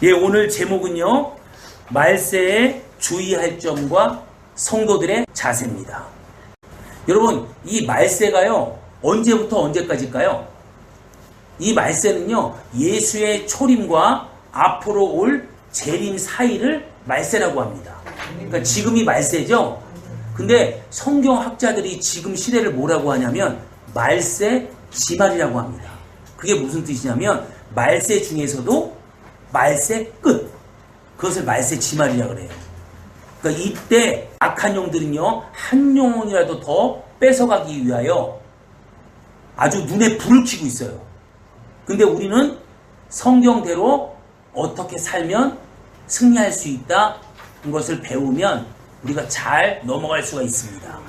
예, 오늘 제목은요, 말세에 주의할 점과 성도들의 자세입니다. 여러분, 이 말세가요, 언제부터 언제까지일까요? 이 말세는요, 예수의 초림과 앞으로 올 재림 사이를 말세라고 합니다. 그러니까 지금이 말세죠? 근데 성경학자들이 지금 시대를 뭐라고 하냐면 말세 지말이라고 합니다. 그게 무슨 뜻이냐면 말세 중에서도 말세 끝, 그것을 말세 지말이라고 그래요. 그러니까 이때 악한 영들은요, 한 영혼이라도 더 뺏어가기 위하여 아주 눈에 불을 켜고 있어요. 근데 우리는 성경대로 어떻게 살면 승리할 수 있다, 이것을 배우면 우리가 잘 넘어갈 수가 있습니다.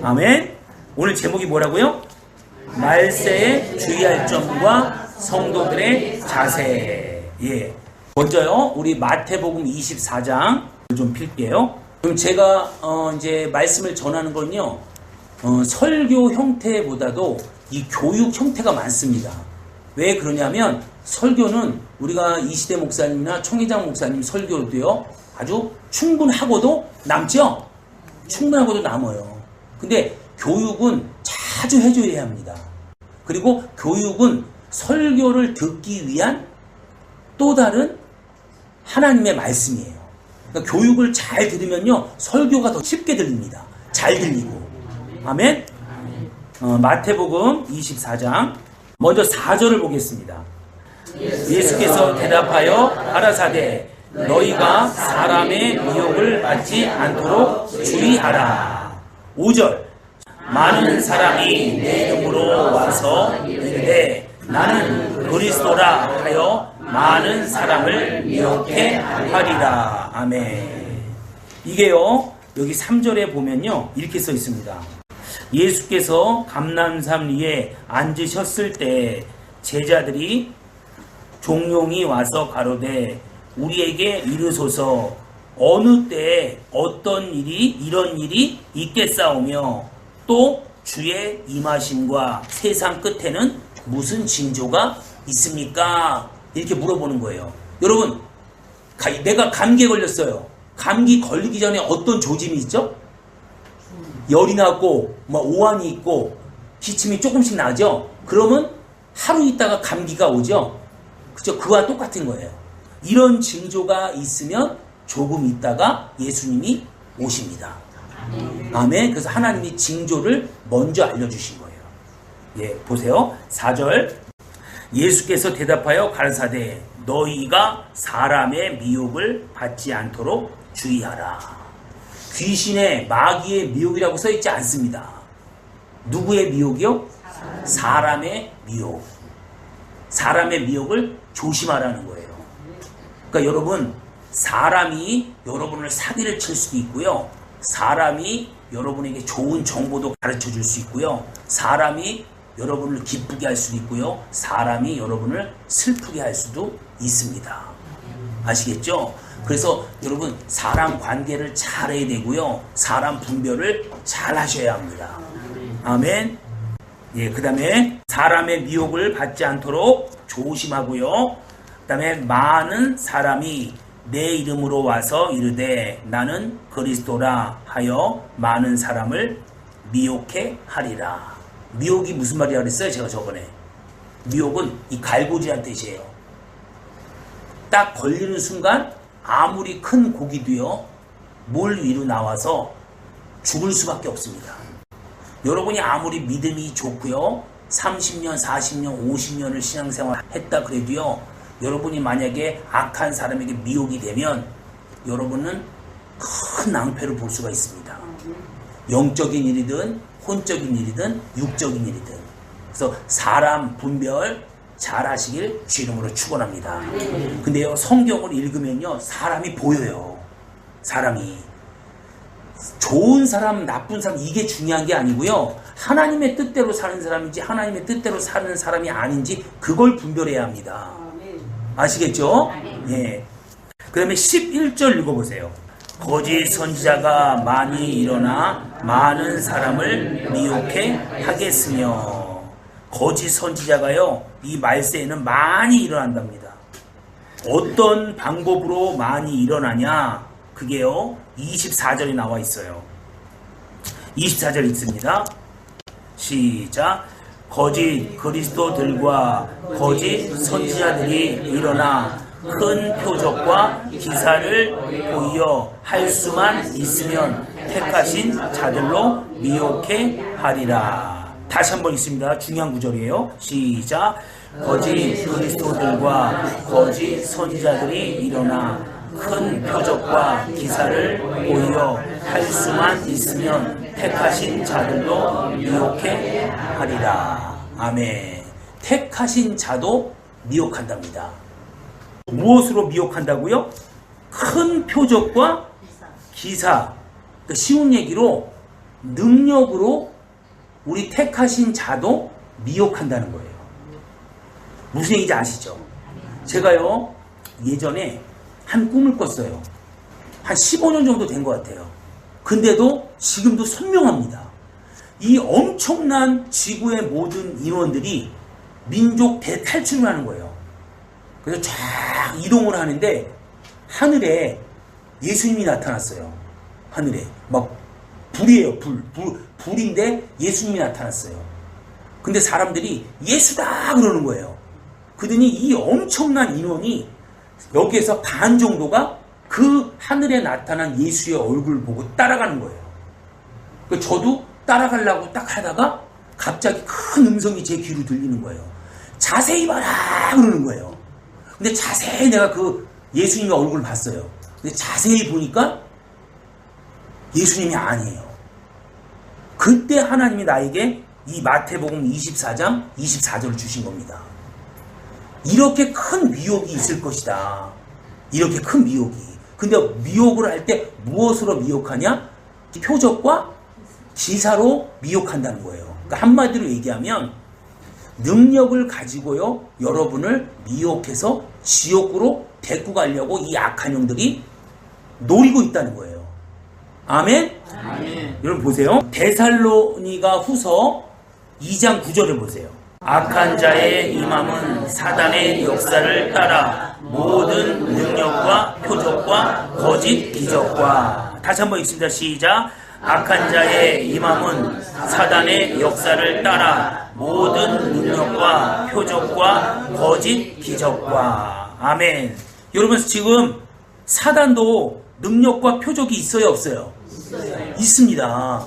아멘. 오늘 제목이 뭐라고요? 말세에 주의할 점과 성도들의 자세. 예. 먼저요, 우리 마태복음 24장 좀 필게요. 그럼 제가 이제 말씀을 전하는 건요, 설교 형태보다도 이 교육 형태가 많습니다. 왜 그러냐면 설교는 우리가 이시대 목사님이나 총회장 목사님 설교도요, 아주 충분하고도 남죠? 충분하고도 남아요. 근데 교육은 자주 해줘야 합니다. 그리고 교육은 설교를 듣기 위한 또 다른 하나님의 말씀이에요. 그러니까 교육을 잘 들으면요, 설교가 더 쉽게 들립니다. 잘 들리고. 아멘? 마태복음 24장 먼저 4절을 보겠습니다. 예수께서 대답하여 가라사대 너희가 사람의 미혹을 받지 않도록 주의하라. 5절 많은 사람이 내 이름으로 와서 이르되 나는 그리스도라 하여 많은 사람을 미혹해 하리라. 아멘. 이게요, 여기 3절에 보면요, 이렇게 써 있습니다. 예수께서 감람산 위에 앉으셨을 때 제자들이 종용이 와서 가로되 우리에게 이르소서 어느 때에 어떤 일이 이런 일이 있겠사오며 또 주의 임하심과 세상 끝에는 무슨 징조가 있습니까? 이렇게 물어보는 거예요. 여러분, 내가 감기에 걸렸어요. 감기 걸리기 전에 어떤 조짐이 있죠? 열이 나고 오한이 있고 기침이 조금씩 나죠? 그러면 하루 있다가 감기가 오죠? 그죠? 그와 똑같은 거예요. 이런 징조가 있으면 조금 있다가 예수님이 오십니다. 아멘. 그래서 하나님이 징조를 먼저 알려주신 거예요. 예, 보세요. 4절 예수께서 대답하여 가라사대 너희가 사람의 미혹을 받지 않도록 주의하라. 귀신의 마귀의 미혹이라고 써있지 않습니다. 누구의 미혹이요? 사람의 미혹. 사람의 미혹을 조심하라는 거예요. 그러니까 여러분, 사람이 여러분을 사기를 칠 수도 있고요, 사람이 여러분에게 좋은 정보도 가르쳐 줄 수 있고요, 사람이 여러분을 기쁘게 할 수도 있고요, 사람이 여러분을 슬프게 할 수도 있습니다. 아시겠죠? 그래서 여러분, 사람 관계를 잘 해야 되고요, 사람 분별을 잘 하셔야 합니다. 아멘. 예, 그 다음에 사람의 미혹을 받지 않도록 조심하고요, 그 다음에 많은 사람이 내 이름으로 와서 이르되 나는 그리스도라 하여 많은 사람을 미혹해 하리라. 미혹이 무슨 말이라 그랬어요? 제가 저번에. 미혹은 이 갈고지란 뜻이에요. 딱 걸리는 순간 아무리 큰 고기도요, 물 위로 나와서 죽을 수밖에 없습니다. 여러분이 아무리 믿음이 좋고요, 30년, 40년, 50년을 신앙생활 했다 그래도요, 여러분이 만약에 악한 사람에게 미혹이 되면 여러분은 큰 낭패를 볼 수가 있습니다. 영적인 일이든 혼적인 일이든 육적인 일이든. 그래서 사람 분별 잘 하시길 주 이름으로 축원합니다. 근데요, 성경을 읽으면요, 사람이 보여요. 사람이 좋은 사람, 나쁜 사람, 이게 중요한 게 아니고요, 하나님의 뜻대로 사는 사람인지 하나님의 뜻대로 사는 사람이 아닌지 그걸 분별해야 합니다. 아시겠죠? 예. 그 다음에 11절 읽어보세요. 거짓 선지자가 많이 일어나 많은 사람을 미혹해 하겠으며. 거짓 선지자가요, 이 말세에는 많이 일어난답니다. 어떤 방법으로 많이 일어나냐? 그게요, 24절에 나와 있어요. 24절 있습니다. 시작. 거짓 그리스도들과 거짓 선지자들이 일어나 큰 표적과 기사를 보이어 할 수만 있으면 택하신 자들로 미혹해 하리라. 다시 한번 있습니다. 중요한 구절이에요. 시작. 거짓 그리스도들과 거짓 선지자들이 일어나 큰 표적과 기사를 보이어 할 수만 있으면 택하신 자들로 미혹해 하리라. 아멘. 택하신 자도 미혹한답니다. 무엇으로 미혹한다고요? 큰 표적과 기사. 그러니까 쉬운 얘기로 능력으로 우리 택하신 자도 미혹한다는 거예요. 무슨 얘기인지 아시죠? 제가요, 예전에 한 꿈을 꿨어요. 한 15년 정도 된 것 같아요. 근데도 지금도 선명합니다. 이 엄청난 지구의 모든 인원들이 민족 대탈출을 하는 거예요. 그래서 쫙 이동을 하는데 하늘에 예수님이 나타났어요. 하늘에 막 불이에요. 불인데 예수님이 나타났어요. 근데 사람들이 예수다 그러는 거예요. 그러더니 이 엄청난 인원이 여기에서 반 정도가 그 하늘에 나타난 예수의 얼굴을 보고 따라가는 거예요. 저도 따라가려고 딱 하다가 갑자기 큰 음성이 제 귀로 들리는 거예요. 자세히 봐라 그러는 거예요. 근데 자세히 내가 그 예수님의 얼굴을 봤어요. 근데 자세히 보니까 예수님이 아니에요. 그때 하나님이 나에게 이 마태복음 24장 24절을 주신 겁니다. 이렇게 큰 미혹이 있을 것이다. 이렇게 큰 미혹이. 근데 미혹을 할 때 무엇으로 미혹하냐? 표적과 기사로 미혹한다는 거예요. 그러니까 한마디로 얘기하면 능력을 가지고요, 여러분을 미혹해서 지옥으로 데리고 가려고 이 악한 영들이 노리고 있다는 거예요. 아멘? 아멘. 여러분 보세요. 데살로니가 후서 2장 9절을 보세요. 악한 자의 임함은 사단의 역사를 따라 모든 능력과 표적과 거짓 기적과. 다시 한번 읽습니다. 시작. 악한 자의 임함은 사단의 역사를 따라 모든 능력과 표적과 거짓 기적과. 아멘. 여러분 지금 사단도 능력과 표적이 있어요, 없어요? 있습니다.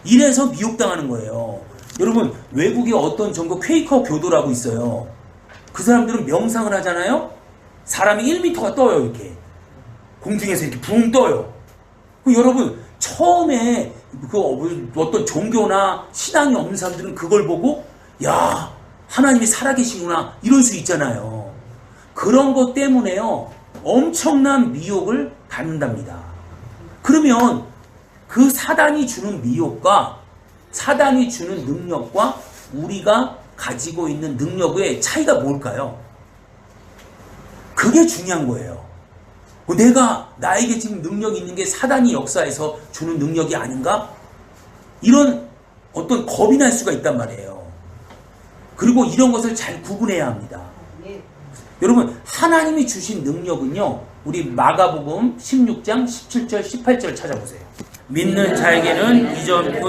이래서 미혹당하는 거예요. 여러분 외국에 어떤 전국 퀘이커 교도라고 있어요. 그 사람들은 명상을 하잖아요. 사람이 1m가 떠요. 이렇게 공중에서 이렇게 붕 떠요. 여러분 처음에 어떤 종교나 신앙이 없는 사람들은 그걸 보고 야, 하나님이 살아계시구나 이럴 수 있잖아요. 그런 것 때문에요, 엄청난 미혹을 받는답니다. 그러면 그 사단이 주는 미혹과 사단이 주는 능력과 우리가 가지고 있는 능력의 차이가 뭘까요? 그게 중요한 거예요. 나에게 지금 능력이 있는 게 사단이 역사에서 주는 능력이 아닌가? 이런 어떤 겁이 날 수가 있단 말이에요. 그리고 이런 것을 잘 구분해야 합니다. 여러분 하나님이 주신 능력은요, 우리 마가복음 16장 17절 18절 찾아보세요. 믿는 자에게는 이전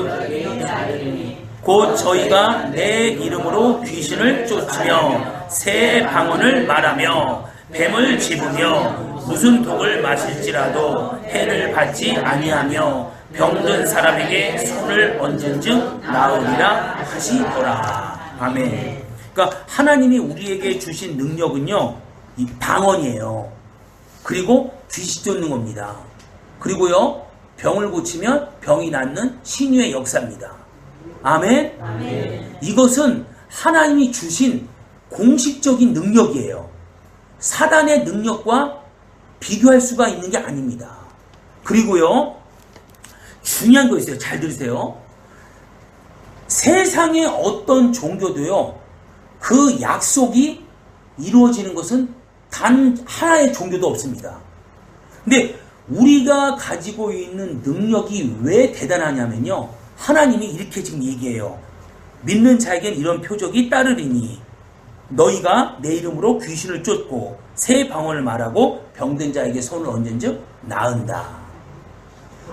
곧 저희가 내 이름으로 귀신을 쫓으며 새 방언을 말하며 뱀을 집으며 무슨 독을 마실지라도 해를 받지 아니하며 병든 사람에게 손을 얹은즉 나으리라 하시더라. 아멘. 그러니까 하나님이 우리에게 주신 능력은요, 이 방언이에요. 그리고 귀신 쫓는 겁니다. 그리고요, 병을 고치면 병이 낫는 신유의 역사입니다. 아멘? 아멘. 이것은 하나님이 주신 공식적인 능력이에요. 사단의 능력과 비교할 수가 있는 게 아닙니다. 그리고요, 중요한 거 있어요. 잘 들으세요. 세상의 어떤 종교도요, 그 약속이 이루어지는 것은 단 하나의 종교도 없습니다. 근데 우리가 가지고 있는 능력이 왜 대단하냐면요, 하나님이 이렇게 지금 얘기해요. 믿는 자에겐 이런 표적이 따르리니 너희가 내 이름으로 귀신을 쫓고 새 방언을 말하고 병든 자에게 손을 얹은즉 나은다.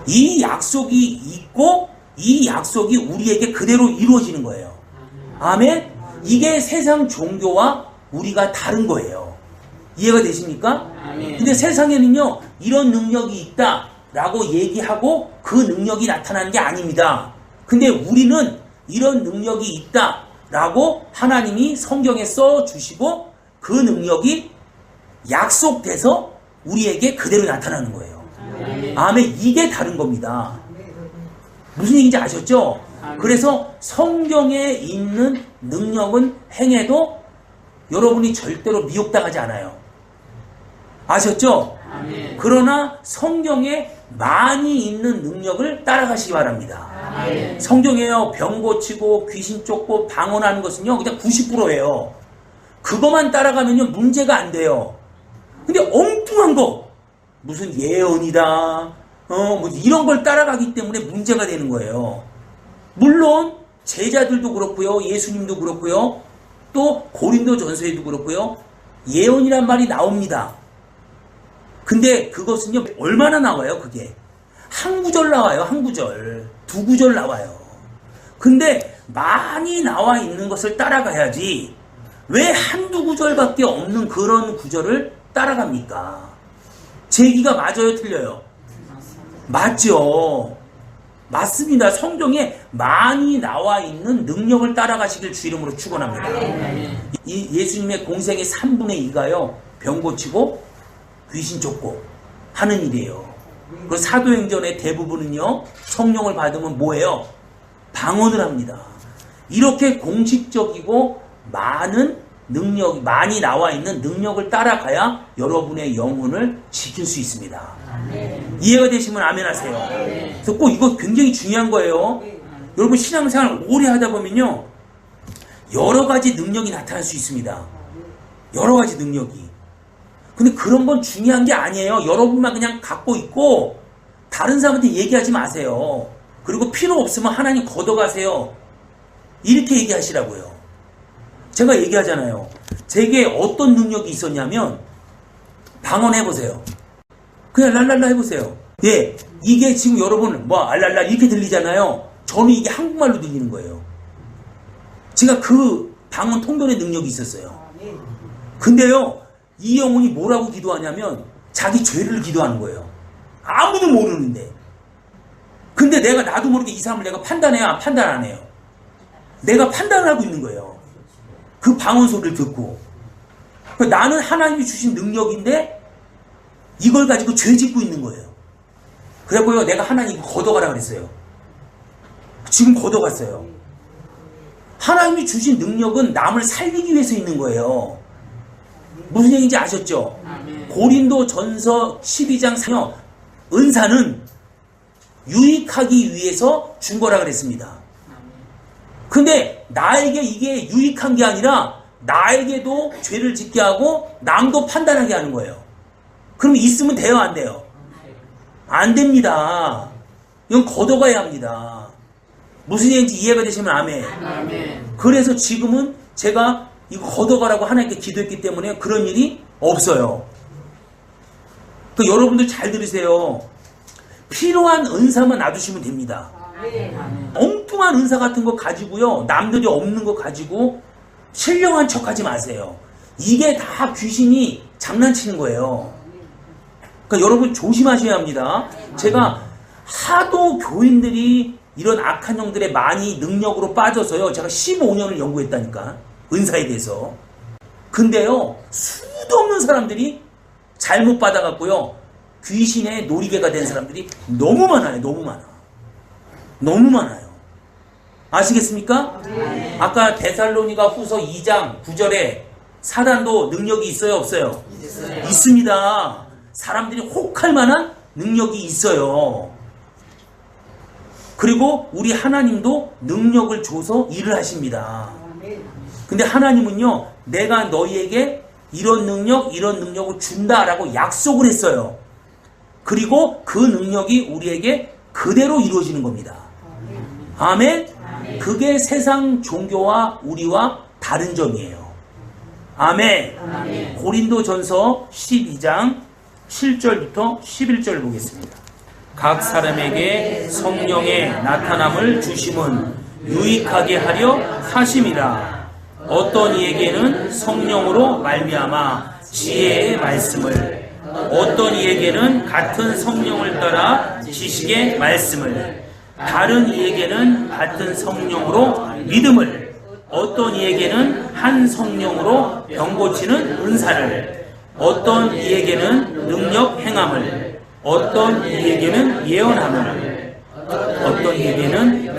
이 약속이 있고 이 약속이 우리에게 그대로 이루어지는 거예요. 아멘? 이게 세상 종교와 우리가 다른 거예요. 이해가 되십니까? 근데 세상에는요, 이런 능력이 있다라고 얘기하고 그 능력이 나타나는 게 아닙니다. 근데 우리는 이런 능력이 있다라고 하나님이 성경에 써주시고 그 능력이 약속돼서 우리에게 그대로 나타나는 거예요. 아멘. 이게 다른 겁니다. 무슨 얘기인지 아셨죠? 그래서 성경에 있는 능력은 행해도 여러분이 절대로 미혹당하지 않아요. 아셨죠? 그러나 성경에 많이 있는 능력을 따라가시기 바랍니다. 성경에요, 병 고치고 귀신 쫓고 방언하는 것은요 그냥 90%예요. 그것만 따라가면요 문제가 안 돼요. 근데 엉뚱한 거 무슨 예언이다 뭐 이런 걸 따라가기 때문에 문제가 되는 거예요. 물론 제자들도 그렇고요, 예수님도 그렇고요, 또 고린도전서에도 그렇고요, 예언이란 말이 나옵니다. 근데 그것은요 얼마나 나와요? 그게 한 구절 나와요. 한 구절, 두 구절 나와요. 근데 많이 나와 있는 것을 따라가야지 왜 한두 구절밖에 없는 그런 구절을 따라갑니까? 제 얘기가 맞아요, 틀려요? 맞죠. 맞습니다. 성경에 많이 나와 있는 능력을 따라가시길 주 이름으로 축원합니다. 이 예수님의 공생의 3분의 2가요 병 고치고 귀신 쫓고 하는 일이에요. 그 사도행전의 대부분은요 성령을 받으면 뭐예요? 방언을 합니다. 이렇게 공식적이고 많은 능력, 많이 나와 있는 능력을 따라가야 여러분의 영혼을 지킬 수 있습니다. 이해가 되시면 아멘 하세요. 그래서 꼭 이거 굉장히 중요한 거예요. 여러분 신앙생활 오래 하다 보면요 여러 가지 능력이 나타날 수 있습니다. 여러 가지 능력이. 근데 그런 건 중요한 게 아니에요. 여러분만 그냥 갖고 있고 다른 사람한테 얘기하지 마세요. 그리고 필요 없으면 하나님 걷어가세요. 이렇게 얘기하시라고요. 제가 얘기하잖아요. 제게 어떤 능력이 있었냐면 방언해보세요. 그냥 랄랄라 해보세요. 예, 이게 지금 여러분 뭐 알랄라 이렇게 들리잖아요. 저는 이게 한국말로 들리는 거예요. 제가 그 방언 통변의 능력이 있었어요. 근데요 이 영혼이 뭐라고 기도하냐면 자기 죄를 기도하는 거예요. 아무도 모르는데. 근데 나도 모르게 이 사람을 내가 판단해야 판단 안 해요. 내가 판단을 하고 있는 거예요. 그 방언 소리를 듣고. 나는 하나님이 주신 능력인데 이걸 가지고 죄 짓고 있는 거예요. 그래갖고요 내가 하나님 걷어가라 그랬어요. 지금 걷어갔어요. 하나님이 주신 능력은 남을 살리기 위해서 있는 거예요. 무슨 얘기인지 아셨죠? 고린도전서 12장 4절 은사는 유익하기 위해서 준 거라 그랬습니다. 근데 나에게 이게 유익한 게 아니라 나에게도 죄를 짓게 하고 남도 판단하게 하는 거예요. 그럼 있으면 돼요, 안 돼요? 안 됩니다. 이건 걷어가야 합니다. 무슨 얘기인지 이해가 되시면 아멘. 그래서 지금은 제가 이거 걷어가라고 하나님께 기도했기 때문에 그런 일이 없어요. 그러니까 여러분들 잘 들으세요. 필요한 은사만 놔두시면 됩니다. 엉뚱한 은사 같은 거 가지고요 남들이 없는 거 가지고 신령한 척 하지 마세요. 이게 다 귀신이 장난치는 거예요. 그러니까 여러분 조심하셔야 합니다. 제가 하도 교인들이 이런 악한 영들에 많이 능력으로 빠져서요 제가 15년을 연구했다니까 은사에 대해서. 근데요 수도 없는 사람들이 잘못 받아갖고요 귀신의 놀이개가 된 사람들이 너무 많아요. 너무 많아요. 아시겠습니까? 아까 데살로니가 후서 2장 9절에 사단도 능력이 있어요, 없어요? 있습니다. 사람들이 혹할 만한 능력이 있어요. 그리고 우리 하나님도 능력을 줘서 일을 하십니다. 근데 하나님은요 내가 너희에게 이런 능력을 준다라고 약속을 했어요. 그리고 그 능력이 우리에게 그대로 이루어지는 겁니다. 아멘? 그게 세상 종교와 우리와 다른 점이에요. 아멘. 아멘. 고린도전서 12장 7절부터 11절 보겠습니다. 각 사람에게 성령의 나타남을 주심은 유익하게 하려 하심이라. 어떤 이에게는 성령으로 말미암아 지혜의 말씀을, 어떤 이에게는 같은 성령을 따라 지식의 말씀을, 다른 이에게는 같은 성령으로 믿음을, 어떤 이에게는 한 성령으로 병 고치는 은사를, 어떤 이에게는 능력 행함을, 어떤 이에게는 예언함을, 어떤 이에게는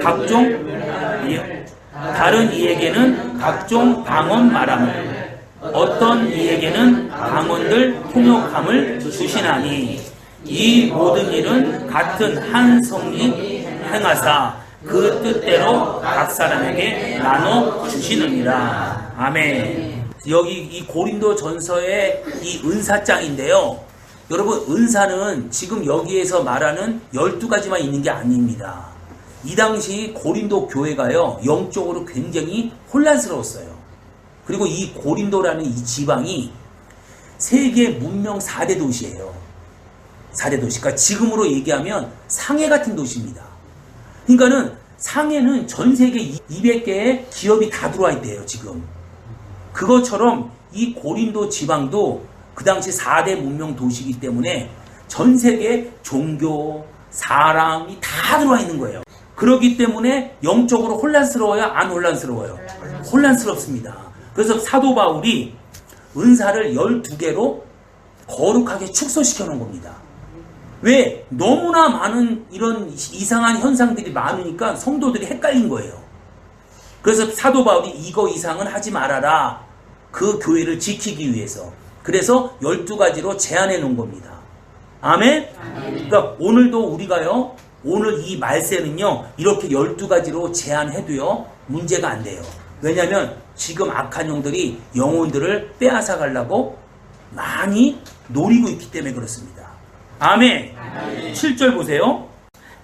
다른 이에게는 각종 방언 말함을, 어떤 이에게는 방언들 통역함을 주시나니 이 모든 일은 같은 한 성이 행하사 그 뜻대로 각 사람에게 나눠 주시느니라. 아멘. 여기 이 고린도 전서의 이 은사장인데요. 여러분, 은사는 지금 여기에서 말하는 12가지만 있는 게 아닙니다. 이 당시 고린도 교회가요, 영적으로 굉장히 혼란스러웠어요. 그리고 이 고린도라는 이 지방이 세계 문명 4대 도시예요. 4대 도시. 그러니까 지금으로 얘기하면 상해 같은 도시입니다. 그러니까는 상해는 전 세계 200개의 기업이 다 들어와 있대요, 지금. 그것처럼 이 고린도 지방도 그 당시 4대 문명 도시이기 때문에 전 세계 종교, 사람이 다 들어와 있는 거예요. 그렇기 때문에 영적으로 혼란스러워요? 안 혼란스러워요? 혼란스럽습니다. 그래서 사도 바울이 은사를 12개로 거룩하게 축소시켜 놓은 겁니다. 왜? 너무나 많은 이런 이상한 현상들이 많으니까 성도들이 헷갈린 거예요. 그래서 사도 바울이 이거 이상은 하지 말아라. 그 교회를 지키기 위해서. 그래서 12가지로 제한해 놓은 겁니다. 아멘? 그러니까 오늘도 우리가요, 오늘 이 말세는요, 이렇게 12가지로 제한해도요, 문제가 안 돼요. 왜냐하면 지금 악한 영들이 영혼들을 빼앗아 가려고 많이 노리고 있기 때문에 그렇습니다. 아멘. 7절 보세요.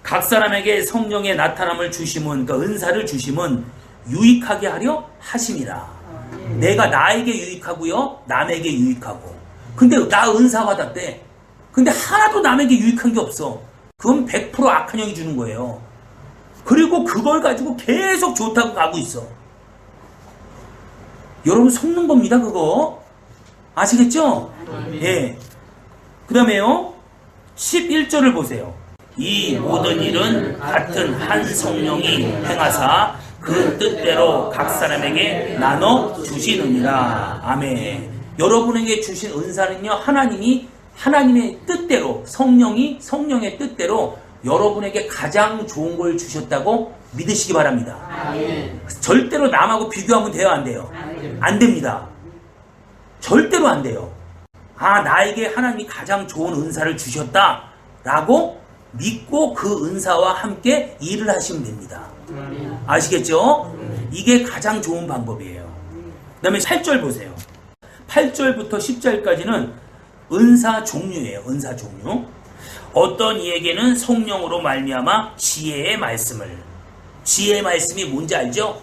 각 사람에게 성령의 나타남을 주심은, 그러니까 은사를 주심은 유익하게 하려 하심이라. 내가 나에게 유익하고요, 남에게 유익하고. 근데 나 은사 받았대. 근데 하나도 남에게 유익한 게 없어. 그건 100% 악한 영이 주는 거예요. 그리고 그걸 가지고 계속 좋다고 가고 있어. 여러분 속는 겁니다, 그거. 아시겠죠? 예. 그 다음에요, 11절을 보세요. 이 모든 일은 같은 한 성령이 행하사 그 뜻대로 각 사람에게 나눠 주시느니라. 아멘. 여러분에게 주신 은사는요, 하나님의 뜻대로, 성령의 뜻대로 여러분에게 가장 좋은 걸 주셨다고 믿으시기 바랍니다. 아멘. 절대로 남하고 비교하면 돼요, 안 돼요? 안 됩니다. 절대로 안 돼요. 아, 나에게 하나님이 가장 좋은 은사를 주셨다라고 믿고 그 은사와 함께 일을 하시면 됩니다. 아시겠죠? 이게 가장 좋은 방법이에요. 그 다음에 8절 보세요. 8절부터 10절까지는 은사 종류예요. 은사 종류. 어떤 이에게는 성령으로 말미암아 지혜의 말씀을. 지혜의 말씀이 뭔지 알죠?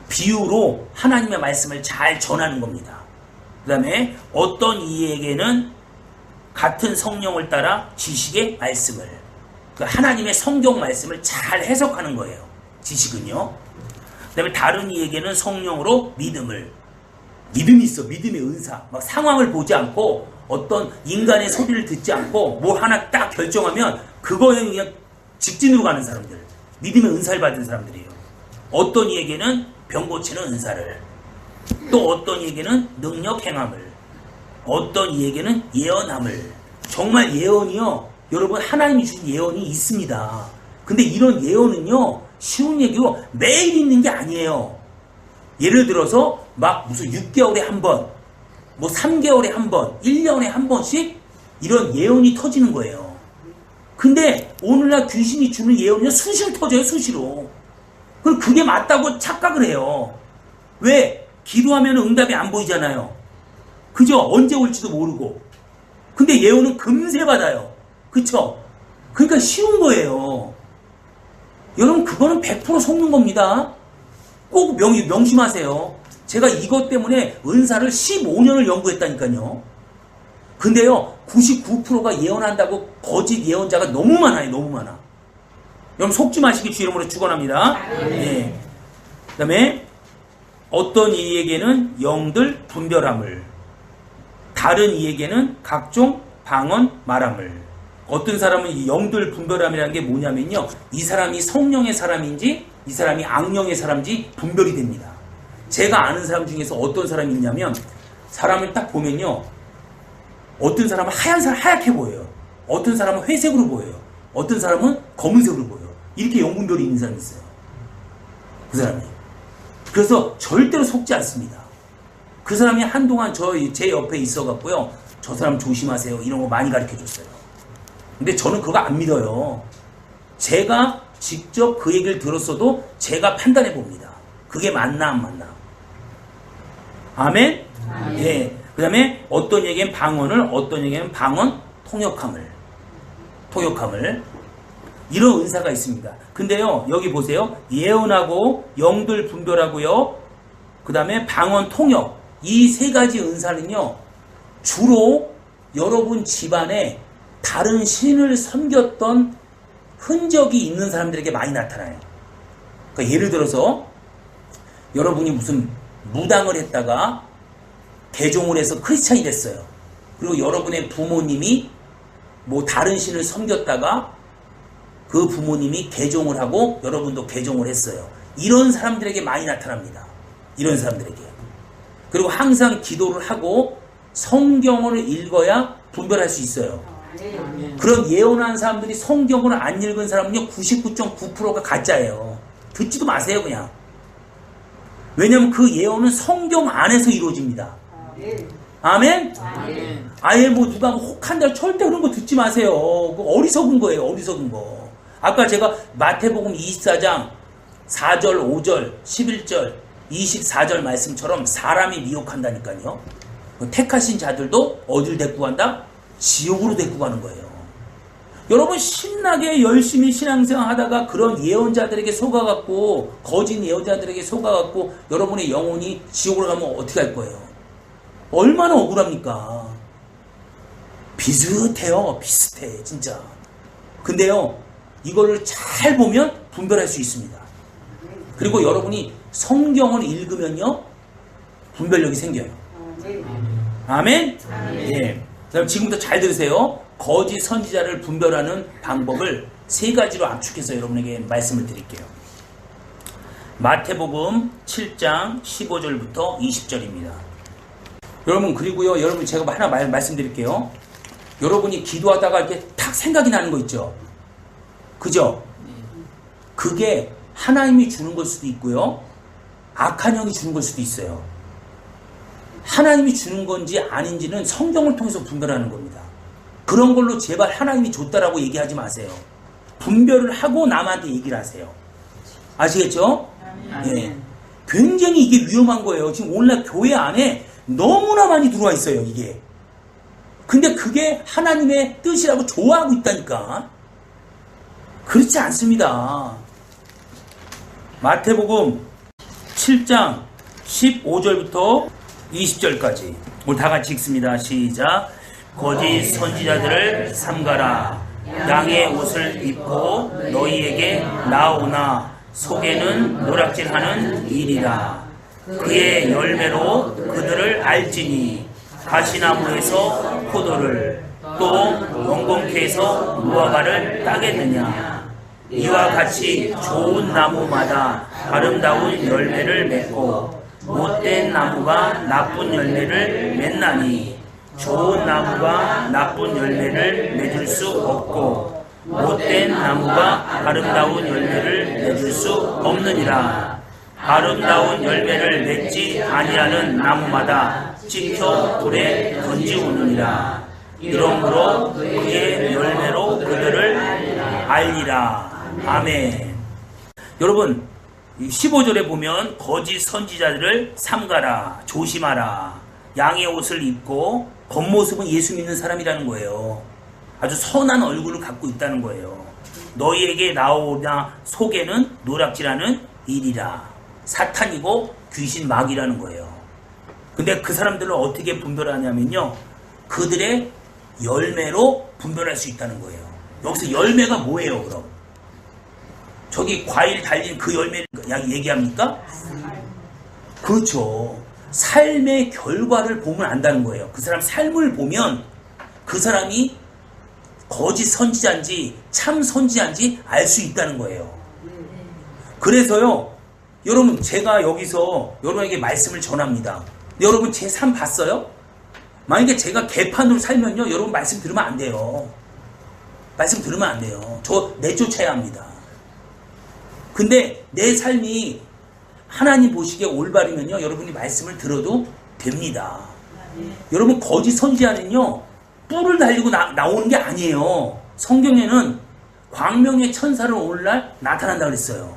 비유로 하나님의 말씀을 잘 전하는 겁니다. 그 다음에 어떤 이에게는 같은 성령을 따라 지식의 말씀을. 하나님의 성경 말씀을 잘 해석하는 거예요. 지식은요. 그 다음에 다른 이에게는 성령으로 믿음을. 믿음이 있어. 믿음의 은사. 막 상황을 보지 않고 어떤 인간의 소리를 듣지 않고 뭐 하나 딱 결정하면 그거에 그냥 직진으로 가는 사람들. 믿음의 은사를 받은 사람들이에요. 어떤 이에게는 병 고치는 은사를, 또 어떤 이에게는 능력 행함을, 어떤 이에게는 예언함을. 정말 예언이요, 여러분 하나님이 주신 예언이 있습니다. 근데 이런 예언은요, 쉬운 얘기로 매일 있는 게 아니에요. 예를 들어서 막 무슨 6개월에 한 번, 뭐 3개월에 한 번, 1년에 한 번씩 이런 예언이 터지는 거예요. 근데 오늘날 귀신이 주는 예언이 수시로 터져요, 수시로. 그럼 그게 맞다고 착각을 해요. 왜? 기도하면 응답이 안 보이잖아요. 그죠? 언제 올지도 모르고. 근데 예언은 금세 받아요. 그쵸? 그러니까 쉬운 거예요. 여러분, 그거는 100% 속는 겁니다. 꼭 명심하세요. 제가 이것 때문에 은사를 15년을 연구했다니까요. 근데요, 99%가 예언한다고 거짓 예언자가 너무 많아요. 너무 많아. 여러분 속지 마시기 주 이름으로 축원합니다. 네. 그 다음에 어떤 이에게는 영들 분별함을, 다른 이에게는 각종 방언 말함을. 어떤 사람은 이 영들 분별함이라는 게 뭐냐면요, 이 사람이 성령의 사람인지 이 사람이 악령의 사람인지 분별이 됩니다. 제가 아는 사람 중에서 어떤 사람이 있냐면, 사람을 딱 보면요, 어떤 사람은 하얗게 보여요. 어떤 사람은 회색으로 보여요. 어떤 사람은 검은색으로 보여요. 이렇게 영분별이 있는 사람이 있어요. 그 사람이. 그래서 절대로 속지 않습니다. 그 사람이 한동안 제 옆에 있어갖고요, 저 사람 조심하세요, 이런 거 많이 가르쳐줬어요. 근데 저는 그거 안 믿어요. 제가 직접 그 얘기를 들었어도 제가 판단해 봅니다. 그게 맞나 안 맞나. 아멘? 예. 그 다음에 어떤 얘기는 방언을, 어떤 얘기는 방언 통역함을. 이런 은사가 있습니다. 근데요, 여기 보세요. 예언하고 영들 분별하고요, 그 다음에 방언 통역, 이 세 가지 은사는요, 주로 여러분 집안에 다른 신을 섬겼던 흔적이 있는 사람들에게 많이 나타나요. 그러니까 예를 들어서 여러분이 무슨 무당을 했다가 개종을 해서 크리스찬이 됐어요. 그리고 여러분의 부모님이 뭐 다른 신을 섬겼다가 그 부모님이 개종을 하고 여러분도 개종을 했어요. 이런 사람들에게 많이 나타납니다. 이런 사람들에게. 그리고 항상 기도를 하고 성경을 읽어야 분별할 수 있어요. 그런 예언한 사람들이 성경을 안 읽은 사람은요, 99.9%가 가짜예요. 듣지도 마세요, 그냥. 왜냐면 그 예언은 성경 안에서 이루어집니다. 아멘? 아예 뭐 누가 혹한다, 절대 그런 거 듣지 마세요. 어리석은 거예요, 어리석은 거. 아까 제가 마태복음 24장 4절, 5절, 11절, 24절 말씀처럼 사람이 미혹한다니까요. 택하신 자들도 어딜 데리고 간다? 지옥으로 데리고 가는 거예요. 여러분 신나게 열심히 신앙생활 하다가 그런 예언자들에게 속아갖고, 거짓 예언자들에게 속아갖고 여러분의 영혼이 지옥으로 가면 어떻게 할 거예요? 얼마나 억울합니까? 비슷해요. 비슷해 진짜. 근데요, 이거를 잘 보면 분별할 수 있습니다. 그리고 여러분이 성경을 읽으면요, 분별력이 생겨요. 아멘? 예. 그럼 지금부터 잘 들으세요. 거짓 선지자를 분별하는 방법을 세 가지로 압축해서 여러분에게 말씀을 드릴게요. 마태복음 7장 15절부터 20절입니다. 여러분, 그리고요, 여러분 제가 하나 말씀드릴게요. 여러분이 기도하다가 이렇게 탁 생각이 나는 거 있죠? 그죠? 그게 하나님이 주는 걸 수도 있고요, 악한 영이 주는 걸 수도 있어요. 하나님이 주는 건지 아닌지는 성경을 통해서 분별하는 겁니다. 그런 걸로 제발 하나님이 줬다라고 얘기하지 마세요. 분별을 하고 남한테 얘기를 하세요. 아시겠죠? 예. 굉장히 이게 위험한 거예요. 지금 오늘날 교회 안에 너무나 많이 들어와 있어요, 이게. 근데 그게 하나님의 뜻이라고 좋아하고 있다니까. 그렇지 않습니다. 마태복음 7장 15절부터 20절까지 우리 다 같이 읽습니다. 시작. 거짓 선지자들을 삼가라. 양의 옷을 입고 너희에게 나오나 속에는 노략질하는 일이라. 그의 열매로 그들을 알지니 가시나무에서 포도를, 또 원공회에서 무화과를 따겠느냐. 이와 같이 좋은 나무마다 아름다운 열매를 맺고 못된 나무가 나쁜 열매를 맺나니, 좋은 나무가 나쁜 열매를 맺을 수 없고 못된 나무가 아름다운 열매를 맺을 수 없느니라. 아름다운 열매를 맺지 아니하는 나무마다 찍혀 불에 던지우느니라. 이러므로 그의 열매로 그들을 알리라. 아멘. 여러분, 15절에 보면 거짓 선지자들을 삼가라, 조심하라. 양의 옷을 입고 겉모습은 예수 믿는 사람이라는 거예요. 아주 선한 얼굴을 갖고 있다는 거예요. 너희에게 나오나 속에는 노략질하는 일이라. 사탄이고 귀신 마귀라는 거예요. 근데 그 사람들을 어떻게 분별하냐면요, 그들의 열매로 분별할 수 있다는 거예요. 여기서 열매가 뭐예요? 그럼 저기 과일 달린 그 열매를 얘기합니까? 그렇죠. 삶의 결과를 보면 안다는 거예요. 그 사람 삶을 보면 그 사람이 거짓 선지자인지 참 선지자인지 알 수 있다는 거예요. 그래서요, 여러분, 제가 여기서 여러분에게 말씀을 전합니다. 여러분 제 삶 봤어요? 만약에 제가 개판으로 살면요, 여러분 말씀 들으면 안 돼요. 말씀 들으면 안 돼요. 저 내쫓아야 합니다. 근데 내 삶이 하나님 보시기에 올바르면요, 여러분이 말씀을 들어도 됩니다. 여러분, 거짓 선지자는요, 뿔을 달리고 나오는 게 아니에요. 성경에는 광명의 천사를 오늘날 나타난다고 그랬어요.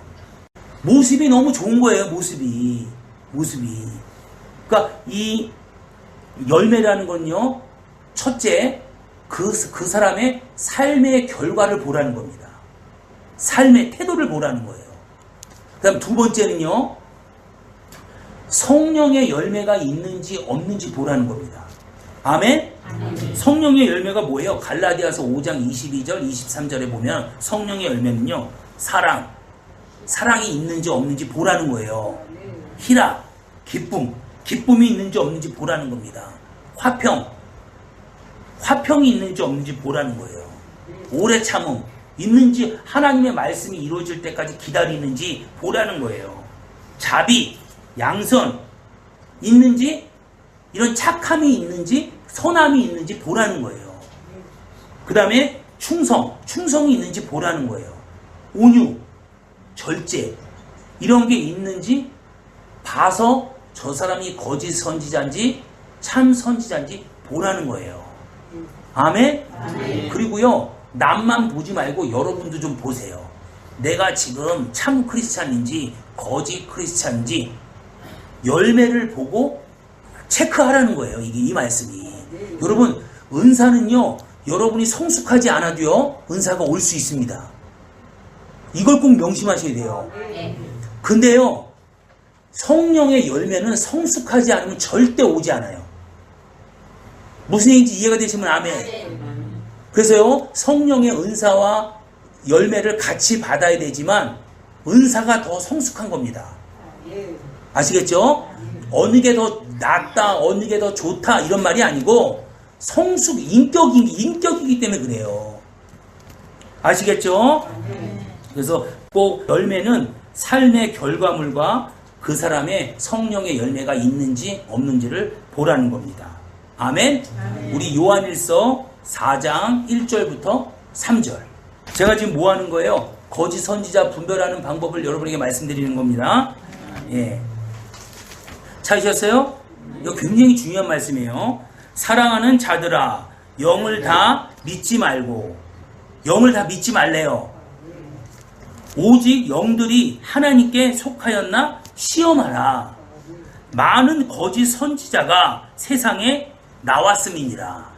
모습이 너무 좋은 거예요. 모습이. 그러니까 이 열매라는 건요, 첫째, 그 사람의 삶의 결과를 보라는 겁니다. 삶의 태도를 보라는 거예요. 그 다음 두 번째는요, 성령의 열매가 있는지 없는지 보라는 겁니다. 아멘? 성령의 열매가 뭐예요? 갈라디아서 5장 22절 23절에 보면 성령의 열매는요, 사랑이 있는지 없는지 보라는 거예요. 희락, 기쁨이 있는지 없는지 보라는 겁니다. 화평이 있는지 없는지 보라는 거예요. 오래 참음 있는지, 하나님의 말씀이 이루어질 때까지 기다리는지 보라는 거예요. 자비, 양선 있는지, 이런 착함이 있는지, 선함이 있는지 보라는 거예요. 그 다음에 충성이 있는지 보라는 거예요. 온유, 절제, 이런 게 있는지 봐서 저 사람이 거짓 선지자인지 참 선지자인지 보라는 거예요. 아멘? 그리고요, 남만 보지 말고 여러분도 좀 보세요. 내가 지금 참 크리스찬인지 거짓 크리스찬인지 열매를 보고 체크하라는 거예요. 이 말씀이. 여러분, 은사는요, 여러분이 성숙하지 않아도요, 은사가 올 수 있습니다. 이걸 꼭 명심하셔야 돼요. 근데요, 성령의 열매는 성숙하지 않으면 절대 오지 않아요. 무슨 얘기인지 이해가 되시면 아멘. 그래서요, 성령의 은사와 열매를 같이 받아야 되지만 은사가 더 성숙한 겁니다. 아시겠죠? 어느 게 더 낫다, 어느 게 더 좋다, 이런 말이 아니고 인격이기 때문에 그래요. 아시겠죠? 그래서 꼭 열매는 삶의 결과물과 그 사람의 성령의 열매가 있는지 없는지를 보라는 겁니다. 아멘? 우리 요한일서 4장 1절부터 3절. 제가 지금 뭐 하는 거예요? 거짓 선지자 분별하는 방법을 여러분에게 말씀드리는 겁니다. 예. 찾으셨어요? 이거 굉장히 중요한 말씀이에요. 사랑하는 자들아, 영을 다 믿지 말래요. 오직 영들이 하나님께 속하였나 시험하라. 많은 거짓 선지자가 세상에 나왔음이니라.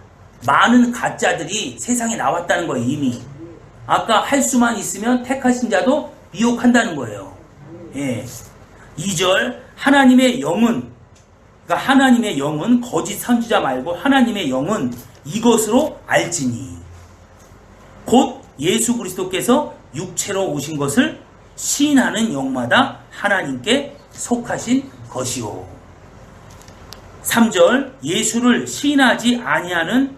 많은 가짜들이 세상에 나왔다는 거예요. 이미 아까 할 수만 있으면 택하신 자도 미혹한다는 거예요. 예. 2절, 하나님의 영은, 그러니까 하나님의 영은 거짓 선지자 말고 하나님의 영은 이것으로 알지니 곧 예수 그리스도께서 육체로 오신 것을 시인하는 영마다 하나님께 속하신 것이요. 3절, 예수를 시인하지 아니하는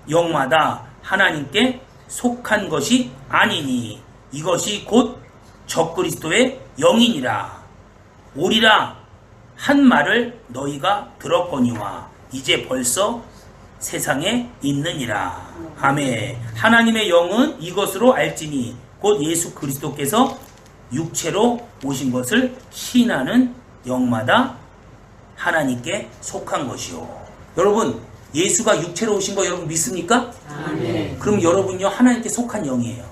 영마다 하나님께 속한 것이 아니니 이것이 곧 적그리스도의 영이니라. 오리라 한 말을 너희가 들었거니와 이제 벌써 세상에 있느니라. 아멘. 하나님의 영은 이것으로 알지니 곧 예수 그리스도께서 육체로 오신 것을 시인하는 영마다 하나님께 속한 것이요. 여러분, 예수가 육체로 오신 거 여러분 믿습니까? 아멘. 그럼 여러분요, 하나님께 속한 영이에요.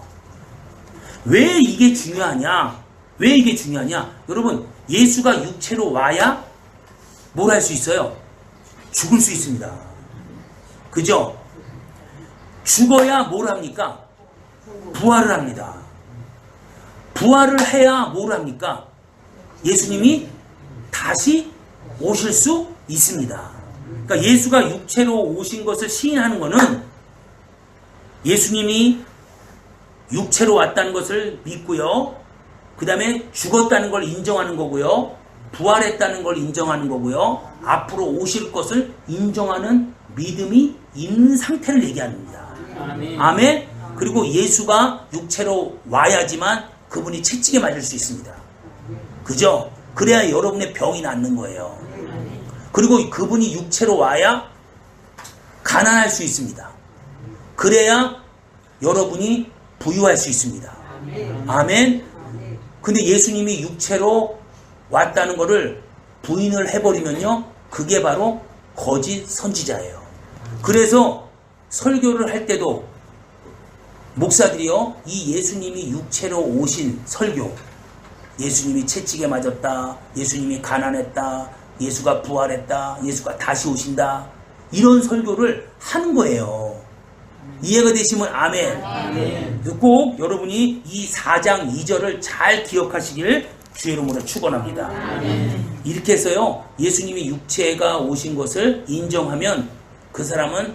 왜 이게 중요하냐? 여러분, 예수가 육체로 와야 뭘 할 수 있어요? 죽을 수 있습니다. 그죠? 죽어야 뭘 합니까? 부활을 합니다. 부활을 해야 뭘 합니까? 예수님이 다시 오실 수 있습니다. 그러니까 예수가 육체로 오신 것을 시인하는 것은 예수님이 육체로 왔다는 것을 믿고요. 그 다음에 죽었다는 걸 인정하는 거고요. 부활했다는 걸 인정하는 거고요. 앞으로 오실 것을 인정하는 믿음이 있는 상태를 얘기합니다. 아멘. 그리고 예수가 육체로 와야지만 그분이 채찍에 맞을 수 있습니다. 그죠? 그래야 여러분의 병이 낫는 거예요. 그리고 그분이 육체로 와야 가난할 수 있습니다. 그래야 여러분이 부유할 수 있습니다. 아멘. 근데 예수님이 육체로 왔다는 것을 부인을 해버리면요, 그게 바로 거짓 선지자예요. 그래서 설교를 할 때도 목사들이요, 이 예수님이 육체로 오신 설교, 예수님이 채찍에 맞았다, 예수님이 가난했다, 예수가 부활했다, 예수가 다시 오신다, 이런 설교를 하는 거예요. 이해가 되시면 아멘. 아멘. 꼭 여러분이 이 4장 2절을 잘 기억하시길 주의 이름으로 축원합니다. 아멘. 이렇게 해서요, 예수님이 육체가 오신 것을 인정하면 그 사람은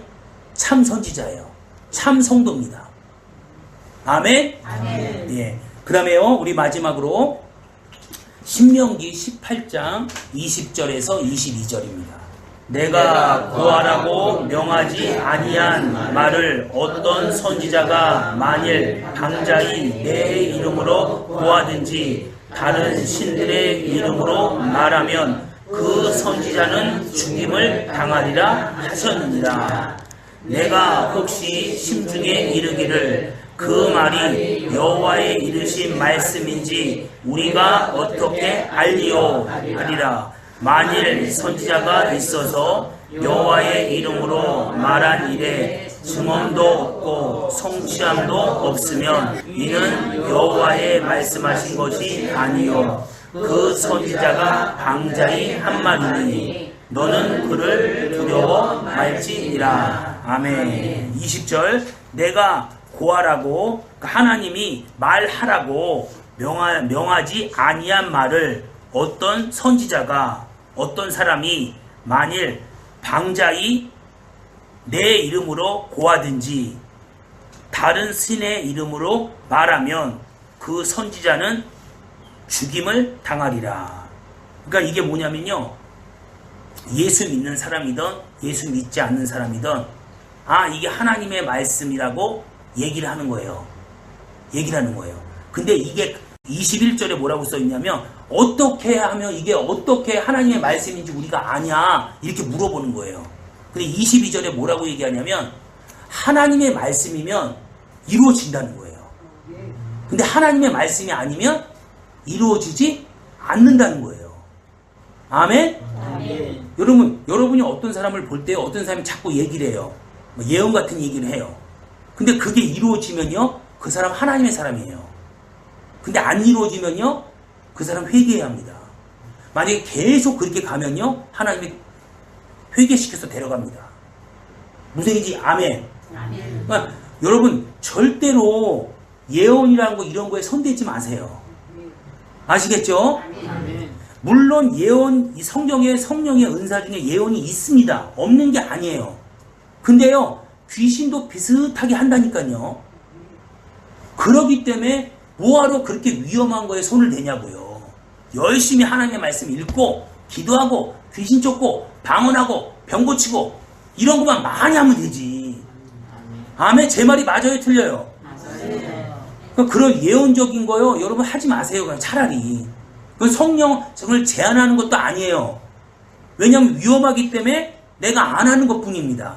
참 선지자예요. 참 성도입니다. 아멘. 아멘. 예. 그 다음에요, 우리 마지막으로 신명기 18장 20절에서 22절입니다. 내가 구하라고 명하지 아니한 말을 어떤 선지자가 만일 방자히 내 이름으로 구하든지 다른 신들의 이름으로 말하면 그 선지자는 죽임을 당하리라 하셨느니라. 내가 혹시 심중에 이르기를 그 말이 여호와의 이르신 말씀인지 우리가 어떻게 알리오 하리라. 만일 선지자가 있어서 여호와의 이름으로 말한 일에 증언도 없고 성취함도 없으면 이는 여호와의 말씀하신 것이 아니요 그 선지자가 방자히 한 말이니 너는 그를 두려워 말지니라. 아멘. 20절 내가 고하라고 하나님이 말하라고 명하지 아니한 말을 어떤 선지자가 어떤 사람이 만일 방자히 내 이름으로 고하든지 다른 신의 이름으로 말하면 그 선지자는 죽임을 당하리라. 그러니까 이게 뭐냐면요, 예수 믿는 사람이든 예수 믿지 않는 사람이든 이게 하나님의 말씀이라고 얘기를 하는 거예요. 근데 이게 21절에 뭐라고 써있냐면 어떻게 하면 이게 어떻게 하나님의 말씀인지 우리가 아냐 이렇게 물어보는 거예요. 근데 22절에 뭐라고 얘기하냐면 하나님의 말씀이면 이루어진다는 거예요. 근데 하나님의 말씀이 아니면 이루어지지 않는다는 거예요. 아멘? 아멘. 여러분이 어떤 사람을 볼 때 어떤 사람이 자꾸 얘기를 해요. 예언 같은 얘기를 해요. 근데 그게 이루어지면요, 그 사람 하나님의 사람이에요. 근데 안 이루어지면요, 그 사람 회개해야 합니다. 만약에 계속 그렇게 가면요, 하나님이 회개시켜서 데려갑니다. 무슨 얘기지? 아멘. 그러니까 여러분 절대로 예언이라는 거 이런 거에 손대지 마세요. 아시겠죠? 물론 예언, 이 성경에 성령의 은사 중에 예언이 있습니다. 없는 게 아니에요. 근데요, 귀신도 비슷하게 한다니까요. 그러기 때문에 뭐하러 그렇게 위험한 거에 손을 대냐고요. 열심히 하나님의 말씀 읽고 기도하고 귀신 쫓고 방언하고 병 고치고 이런 것만 많이 하면 되지. 아멘. 제 말이 맞아요, 틀려요? 맞아요. 그런 예언적인 거요, 여러분 하지 마세요. 그냥 차라리. 그건 성령을 제한하는 것도 아니에요. 왜냐하면 위험하기 때문에 내가 안 하는 것 뿐입니다.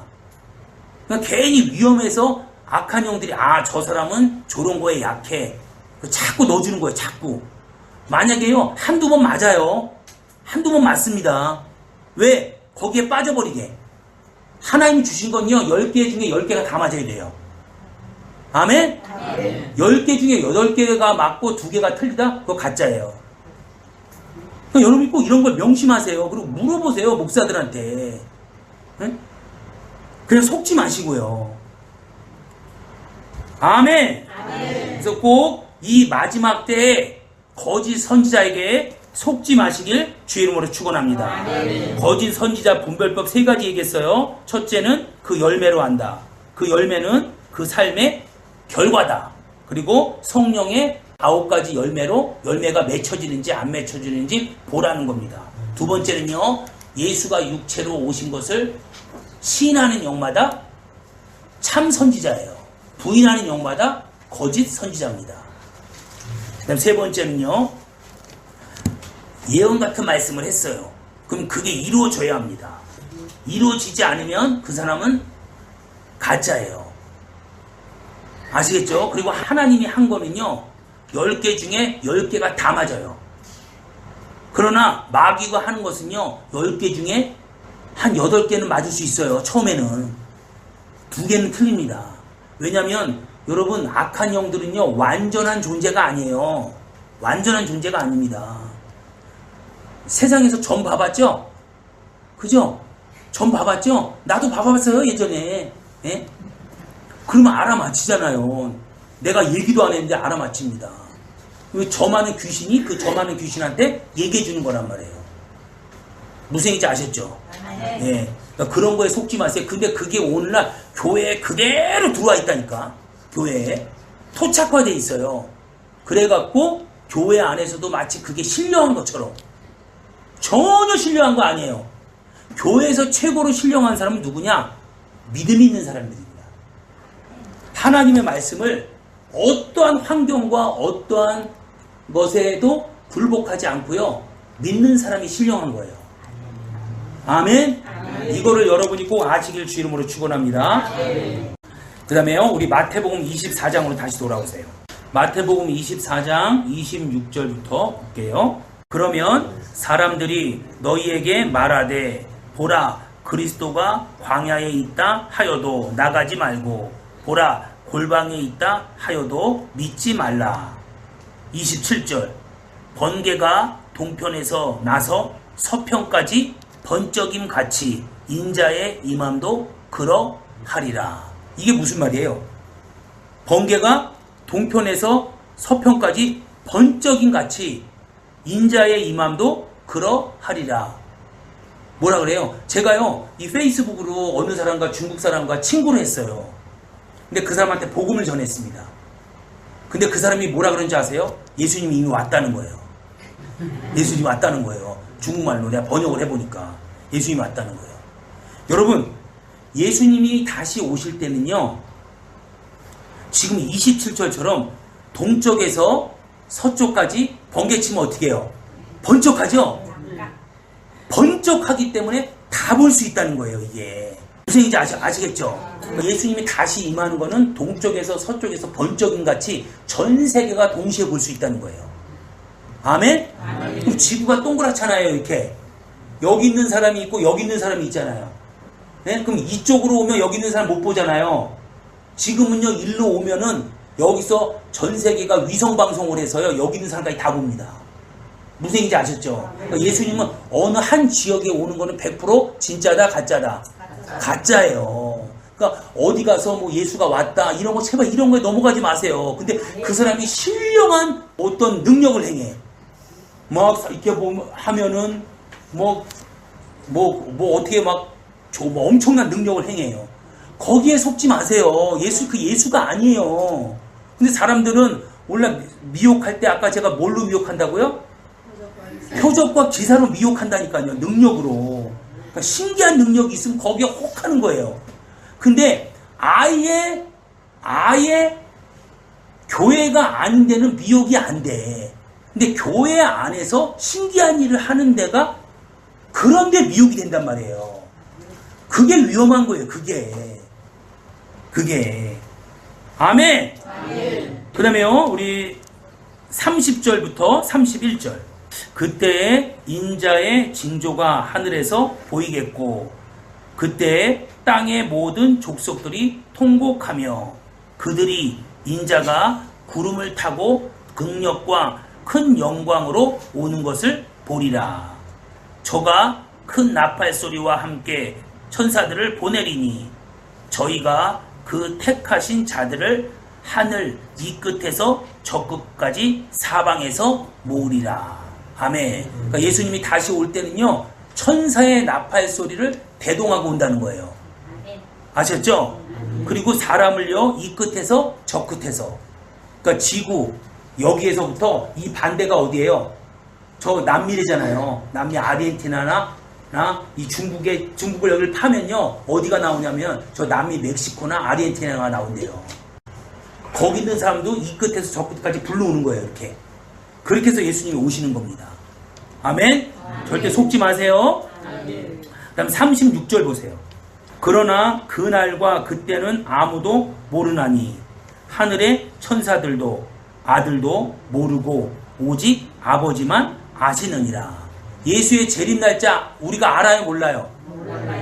그러니까 괜히 위험해서 악한 영들이 저 사람은 저런 거에 약해. 자꾸 넣어주는 거예요. 자꾸. 만약에요, 한두 번 맞아요. 한두 번 맞습니다. 왜? 거기에 빠져버리게. 하나님이 주신 건요, 10개 중에 10개가 다 맞아야 돼요. 아멘? 아멘. 10개 중에 8개가 맞고 2개가 틀리다? 그거 가짜예요. 그러니까 여러분이 꼭 이런 걸 명심하세요. 그리고 물어보세요, 목사들한테. 응? 그냥 속지 마시고요. 아멘. 아멘. 그래서 꼭 이 마지막 때에 거짓 선지자에게 속지 마시길 주의 이름으로 축원합니다. 거짓 선지자 분별법 3가지 얘기했어요. 첫째는 그 열매로 한다. 그 열매는 그 삶의 결과다. 그리고 성령의 9가지 열매로 열매가 맺혀지는지 안 맺혀지는지 보라는 겁니다. 두 번째는요, 예수가 육체로 오신 것을 시인하는 영마다 참 선지자예요. 부인하는 영마다 거짓 선지자입니다. 그다음 세 번째는요, 예언 같은 말씀을 했어요. 그럼 그게 이루어져야 합니다. 이루어지지 않으면 그 사람은 가짜예요. 아시겠죠? 그리고 하나님이 한 거는요, 10개 중에 10개가 다 맞아요. 그러나 마귀가 하는 것은요, 10개 중에 한 8개는 맞을 수 있어요. 처음에는 2개는 틀립니다. 왜냐하면 여러분, 악한 영들은요, 완전한 존재가 아니에요. 완전한 존재가 아닙니다. 세상에서 점 봐봤죠? 그죠? 점 봐봤죠? 나도 봐봤어요, 예전에. 예? 그러면 알아맞히잖아요. 내가 얘기도 안 했는데 알아맞힙니다. 점하는 귀신이 그 점하는 귀신한테 얘기해 주는 거란 말이에요. 무슨 얘기인지 아셨죠? 예. 그러니까 그런 거에 속지 마세요. 근데 그게 오늘날 교회에 그대로 들어와 있다니까. 교회에. 토착화되어 있어요. 그래갖고 교회 안에서도 마치 그게 신령한 것처럼. 전혀 신령한 거 아니에요. 교회에서 최고로 신령한 사람은 누구냐? 믿음이 있는 사람들입니다. 하나님의 말씀을 어떠한 환경과 어떠한 것에도 굴복하지 않고요, 믿는 사람이 신령한 거예요. 아멘? 이거를 여러분이 꼭 아시길 주 이름으로 축원합니다. 그 다음에요, 우리 마태복음 24장으로 다시 돌아오세요. 마태복음 24장 26절부터 볼게요. 그러면 사람들이 너희에게 말하되 보라, 그리스도가 광야에 있다 하여도 나가지 말고, 보라, 골방에 있다 하여도 믿지 말라. 27절, 번개가 동편에서 나서 서편까지 번쩍임 같이 인자의 임함도 그러하리라. 이게 무슨 말이에요? 번개가 동편에서 서편까지 번쩍임 같이 인자의 임함도 그러하리라. 뭐라 그래요? 제가요, 이 페이스북으로 어느 사람과 중국 사람과 친구를 했어요. 근데 그 사람한테 복음을 전했습니다. 근데 그 사람이 뭐라 그런지 아세요? 예수님이 이미 왔다는 거예요. 예수님이 왔다는 거예요. 중국말로 내가 번역을 해보니까 예수님이 왔다는 거예요. 여러분, 예수님이 다시 오실 때는요, 지금 27절처럼 동쪽에서 서쪽까지 번개 치면 어떻게 해요? 번쩍하죠? 번쩍하기 때문에 다 볼 수 있다는 거예요, 이게. 무슨 얘기인지 아시겠죠? 그러니까 예수님이 다시 임하는 거는 동쪽에서 서쪽에서 번쩍임 같이 전 세계가 동시에 볼 수 있다는 거예요. 아멘? 그럼 지구가 동그랗잖아요, 이렇게. 여기 있는 사람이 있고 여기 있는 사람이 있잖아요. 네? 그럼 이쪽으로 오면 여기 있는 사람 못 보잖아요. 지금은요, 일로 오면은 여기서 전 세계가 위성방송을 해서요, 여기 있는 사람까지 다 봅니다. 무슨 얘기인지 아셨죠? 그러니까 예수님은 어느 한 지역에 오는 거는 100% 진짜다, 가짜다? 가짜예요. 그러니까 어디 가서 뭐 예수가 왔다, 이런 거 제발 이런 거에 넘어가지 마세요. 근데 그 사람이 신령한 어떤 능력을 행해. 막 이렇게 하면은 뭐 어떻게 막 뭐 엄청난 능력을 행해요. 거기에 속지 마세요. 예수가 아니에요. 근데 사람들은 원래 미혹할 때 아까 제가 뭘로 미혹한다고요? 표적과 기사로 미혹한다니까요. 능력으로. 그러니까 신기한 능력이 있으면 거기에 혹하는 거예요. 근데 아예 교회가 아닌 데는 미혹이 안 돼. 근데 교회 안에서 신기한 일을 하는 데가 그런데 미혹이 된단 말이에요. 그게 위험한 거예요. 그게. 아멘. 그 다음에요, 우리 30절부터 31절. 그때에 인자의 징조가 하늘에서 보이겠고, 그때에 땅의 모든 족속들이 통곡하며 그들이 인자가 구름을 타고 극력과 큰 영광으로 오는 것을 보리라. 저가 큰 나팔 소리와 함께 천사들을 보내리니 저희가 그 택하신 자들을 하늘 이 끝에서 저 끝까지 사방에서 모으리라. 아멘. 그러니까 예수님이 다시 올 때는요, 천사의 나팔 소리를 대동하고 온다는 거예요. 아셨죠? 그리고 사람을요, 이 끝에서 저 끝에서. 그러니까 지구, 여기에서부터 이 반대가 어디예요? 저 남미래잖아요. 남미 아르헨티나나 이 중국을 여기를 파면요, 어디가 나오냐면 저 남미 멕시코나 아르헨티나가 나온대요. 거기 있는 사람도 이 끝에서 저 끝까지 불러오는 거예요. 이렇게. 그렇게 해서 예수님이 오시는 겁니다. 아멘? 절대 속지 마세요. 그 다음 36절 보세요. 그러나 그날과 그때는 아무도 모르나니 하늘의 천사들도 아들도 모르고 오직 아버지만 아시느니라. 예수의 재림 날짜 우리가 알아요, 몰라요?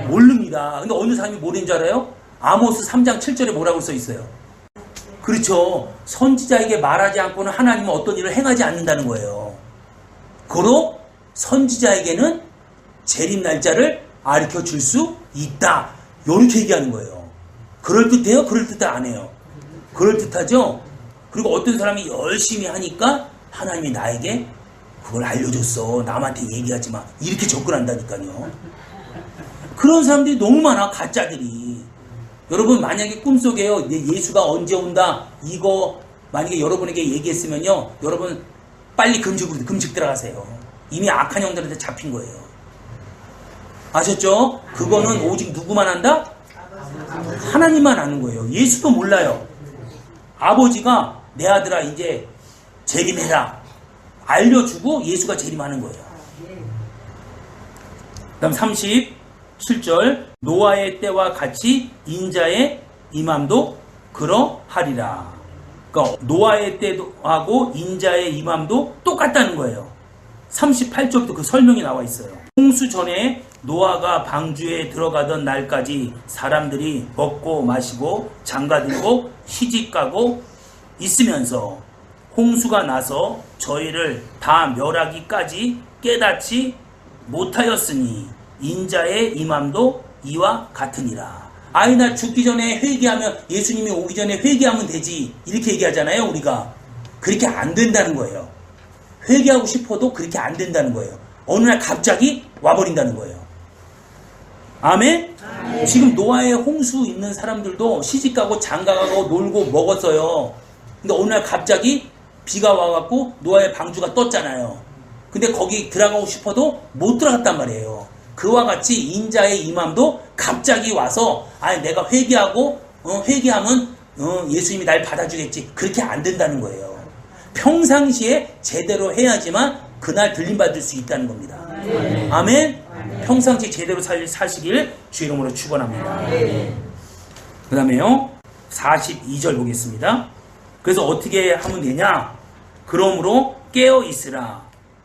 모릅니다. 근데 어느 사람이 모르는 줄 알아요? 아모스 3장 7절에 뭐라고 써 있어요? 그렇죠. 선지자에게 말하지 않고는 하나님은 어떤 일을 행하지 않는다는 거예요. 고로 선지자에게는 재림 날짜를 가르쳐 줄 수 있다. 이렇게 얘기하는 거예요. 그럴듯해요? 그럴듯해 안 해요? 그럴듯하죠? 그리고 어떤 사람이 열심히 하니까 하나님이 나에게 그걸 알려줬어. 남한테 얘기하지 마. 이렇게 접근한다니까요. 그런 사람들이 너무 많아, 가짜들이. 여러분, 만약에 꿈속에요, 예수가 언제 온다, 이거 만약에 여러분에게 얘기했으면요, 여러분 빨리 금식 들어가세요. 이미 악한 형들한테 잡힌 거예요. 아셨죠? 그거는 오직 누구만 한다? 하나님만 아는 거예요. 예수도 몰라요. 아버지가 내 아들아 이제 재림해라 알려주고 예수가 재림하는 거예요. 그 다음 37절 노아의 때와 같이 인자의 임함도 그러하리라. 그러니까 노아의 때하고 인자의 임함도 똑같다는 거예요. 38절부터 그 설명이 나와 있어요. 홍수 전에 노아가 방주에 들어가던 날까지 사람들이 먹고 마시고 장가들고 시집가고 있으면서 홍수가 나서 저희를 다 멸하기까지 깨닫지 못하였으니 인자의 임함도 이와 같으니라. 아이 나 죽기 전에 회개하면 예수님이 오기 전에 회개하면 되지 이렇게 얘기하잖아요. 우리가 그렇게 안 된다는 거예요. 회개하고 싶어도 그렇게 안 된다는 거예요. 어느 날 갑자기 와버린다는 거예요. 아멘? 아멘. 지금 노아의 홍수 있는 사람들도 시집가고 장가가고 놀고 먹었어요. 근데 어느 날 갑자기 비가 와갖고 노아의 방주가 떴잖아요. 근데 거기 들어가고 싶어도 못 들어갔단 말이에요. 그와 같이 인자의 임함도 갑자기 와서 아니 내가 회개하고 회개하면 예수님이 날 받아주겠지. 그렇게 안 된다는 거예요. 평상시에 제대로 해야지만 그날 들림받을 수 있다는 겁니다. 아멘. 아멘? 아멘. 평상시 제대로 사시길 주 이름으로 축원합니다. 그 다음에요 42절 보겠습니다. 그래서 어떻게 하면 되냐? 그러므로 깨어 있으라.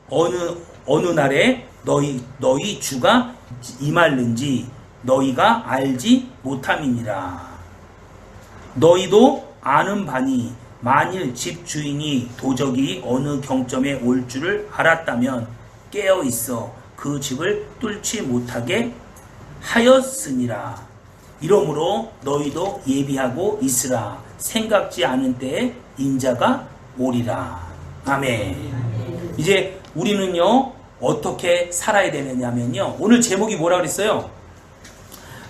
어느 날에 너희 주가 임할는지 너희가 알지 못함이니라. 너희도 아는 바니 만일 집 주인이 도적이 어느 경점에 올 줄을 알았다면 깨어 있어 그 집을 뚫지 못하게 하였으니라. 이러므로 너희도 예비하고 있으라. 생각지 않은 때에 인자가 오리라. 아멘. 이제 우리는요 어떻게 살아야 되느냐면요, 오늘 제목이 뭐라 그랬어요?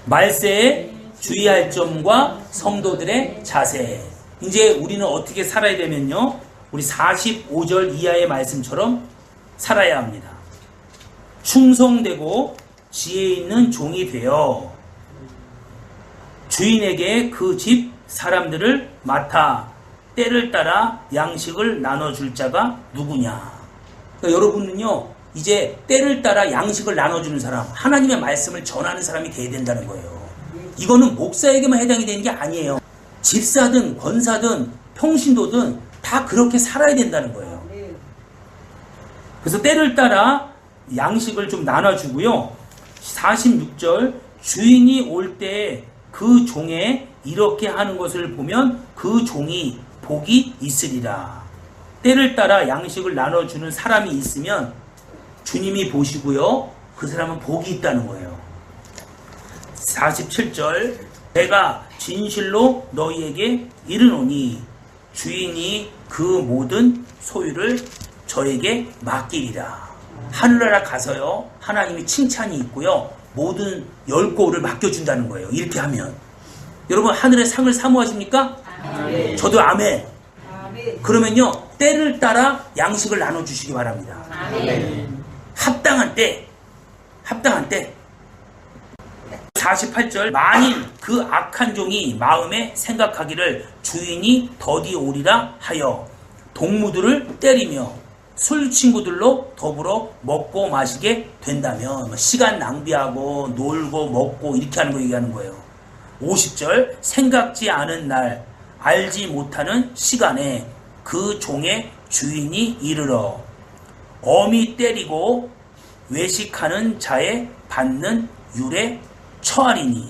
말세에 주의할 점과 성도들의 자세. 이제 우리는 어떻게 살아야 되면요, 우리 45절 이하의 말씀처럼 살아야 합니다. 충성되고 지혜 있는 종이 되어 주인에게 그 집 사람들을 맡아 때를 따라 양식을 나눠줄 자가 누구냐. 그러니까 여러분은요 이제 때를 따라 양식을 나눠주는 사람, 하나님의 말씀을 전하는 사람이 돼야 된다는 거예요. 이거는 목사에게만 해당이 되는 게 아니에요. 집사든 권사든 평신도든 다 그렇게 살아야 된다는 거예요. 그래서 때를 따라 양식을 좀 나눠주고요. 46절 주인이 올 때 그 종에 이렇게 하는 것을 보면 그 종이 복이 있으리라. 때를 따라 양식을 나눠주는 사람이 있으면 주님이 보시고요, 그 사람은 복이 있다는 거예요. 47절 내가 진실로 너희에게 이르노니 주인이 그 모든 소유를 저에게 맡기리라. 하늘나라 가서요, 하나님이 칭찬이 있고요, 모든 열고를 맡겨준다는 거예요. 이렇게 하면. 여러분, 하늘의 상을 사모하십니까? 아멘. 저도 아멘. 아멘. 그러면요, 때를 따라 양식을 나눠주시기 바랍니다. 아멘. 합당한 때, 합당한 때. 48절, 만일 그 악한 종이 마음에 생각하기를 주인이 더디 오리라 하여 동무들을 때리며 술 친구들로 더불어 먹고 마시게 된다면, 시간 낭비하고 놀고 먹고 이렇게 하는 거 얘기하는 거예요. 50절, 생각지 않은 날 알지 못하는 시간에 그 종의 주인이 이르러 엄히 때리고 외식하는 자의 받는 율에 처하리니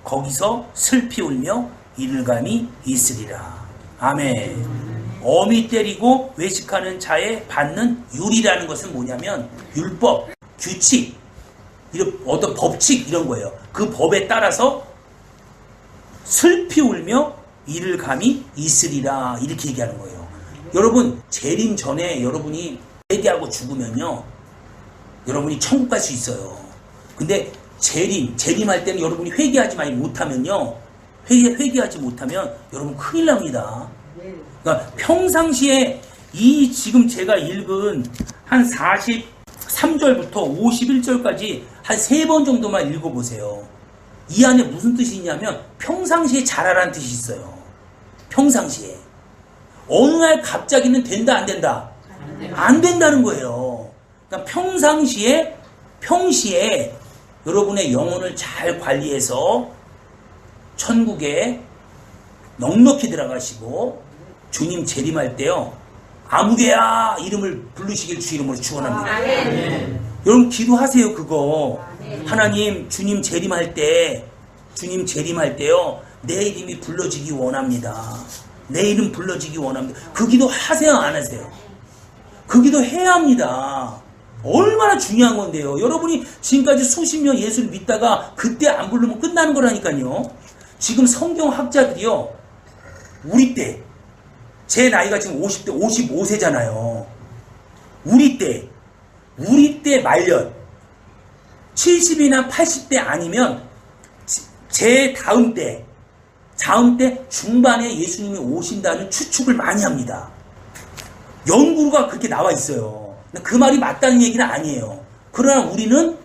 거기서 슬피 울며 이를감이 있으리라. 아멘. 엄히 때리고 외식하는 자의 받는 율이라는 것은 뭐냐면 율법, 규칙, 이런 어떤 법칙 이런 거예요. 그 법에 따라서 슬피 울며 이를감이 있으리라, 이렇게 얘기하는 거예요. 여러분, 재림 전에 여러분이 회개하고 죽으면요, 여러분이 천국 갈 수 있어요. 근데 재림할 때는 여러분이 회개하지 못하면요, 회개하지 못하면 여러분 큰일 납니다. 그러니까 평상시에 이 지금 제가 읽은 한 43절부터 51절까지 한 3번 정도만 읽어보세요. 이 안에 무슨 뜻이 있냐면 평상시에 잘하라는 뜻이 있어요. 평상시에. 어느 날 갑자기는 된다 안 된다? 안 된다는 거예요. 그러니까 평시에 여러분의 영혼을 잘 관리해서 천국에 넉넉히 들어가시고 주님 재림할 때요, 아무개야 이름을 부르시길 주 이름으로 축원합니다. 아멘. 여러분 기도하세요. 그거. 하나님, 주님 재림할 때요, 내 이름이 불러지기 원합니다. 내 이름 불러지기 원합니다. 그 기도 하세요, 안 하세요? 그 기도 해야 합니다. 얼마나 중요한 건데요. 여러분이 지금까지 수십 년 예수를 믿다가 그때 안 부르면 끝나는 거라니까요. 지금 성경학자들이요, 우리 때, 제 나이가 지금 50대, 55세잖아요. 우리 때 말년, 70이나 80대 아니면 제 다음 때 중반에 예수님이 오신다는 추측을 많이 합니다. 연구가 그렇게 나와 있어요. 그 말이 맞다는 얘기는 아니에요. 그러나 우리는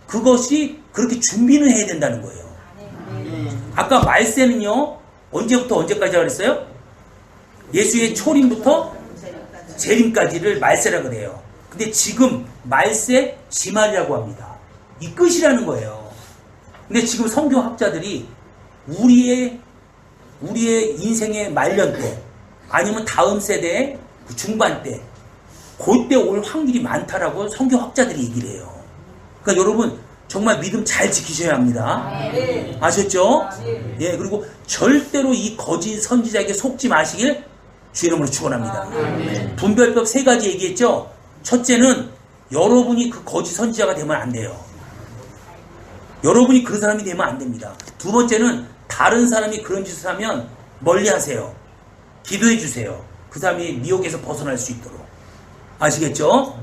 그것이 그렇게 준비는 해야 된다는 거예요. 아까 말세는요, 언제부터 언제까지 그랬어요? 예수의 초림부터 재림까지를 말세라 그래요. 근데 지금 말세 지말이라고 합니다. 이 끝이라는 거예요. 근데 지금 성경학자들이 우리의 인생의 말년 때, 아니면 다음 세대의 그 중반 때, 그때 올 확률이 많다라고 성경학자들이 얘기를 해요. 그러니까 여러분, 정말 믿음 잘 지키셔야 합니다. 아셨죠? 예, 그리고 절대로 이 거짓 선지자에게 속지 마시길 주 이름으로 축원합니다. 분별법 3가지 얘기했죠? 첫째는 여러분이 그 거짓 선지자가 되면 안 돼요. 여러분이 그런 사람이 되면 안 됩니다. 두 번째는 다른 사람이 그런 짓을 하면 멀리 하세요. 기도해 주세요. 그 사람이 미혹에서 벗어날 수 있도록. 아시겠죠?